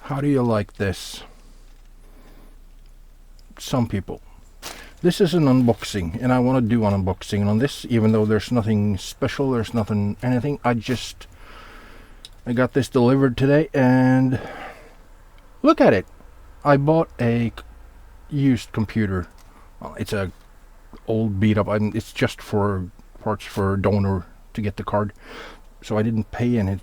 How do you like this? Some people. This is an unboxing, and I want to do an unboxing on this, even though there's nothing special, there's nothing, anything. I got this delivered today, and look at it. I bought a used computer. Well, it's a old beat up. It's just for parts for donor to get the card, so I didn't pay any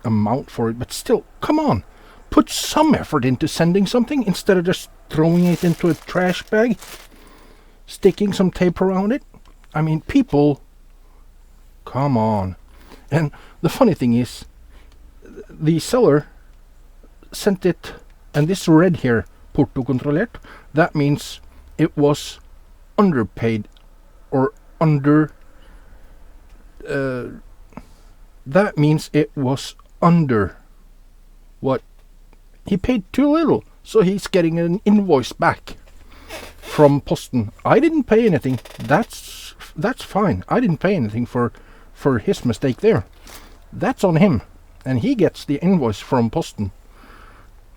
amount for it. But still, come on, put some effort into sending something instead of just throwing it into a trash bag, sticking some tape around it. I mean, people, come on. And the funny thing is, the seller sent it, and this red here, porto kontrollert, that means it was underpaid or under, that means it was under what he paid too little, so he's getting an invoice back from Posten. I didn't pay anything. That's fine. I didn't pay anything for his mistake there. That's on him, and he gets the invoice from Posten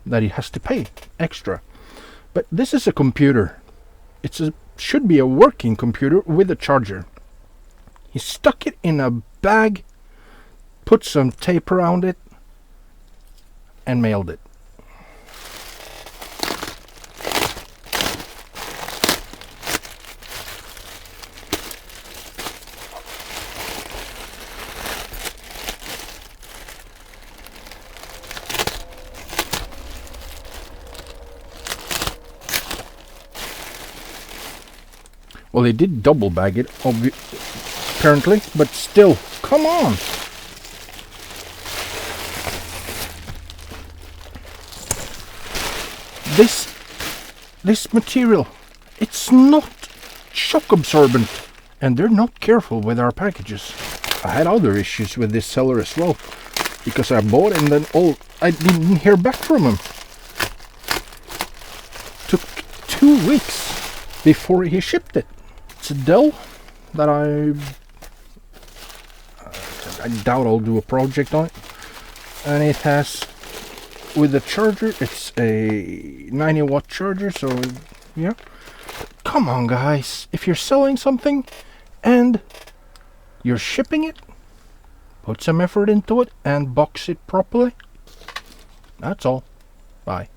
that he has to pay extra. But this is a computer. Should be a working computer with a charger. He stuck it in a bag, put some tape around it, and mailed it. Well, they did double bag it, apparently, but still, come on! This material, it's not shock absorbent, and they're not careful with our packages. I had other issues with this seller as well, because I bought and then I didn't hear back from him. Took 2 weeks before he shipped it. It's a Dell that I doubt I'll do a project on it, and it has, with the charger, it's a 90-watt charger, so yeah. Come on, guys, if you're selling something and you're shipping it, put some effort into it and box it properly. That's all. Bye.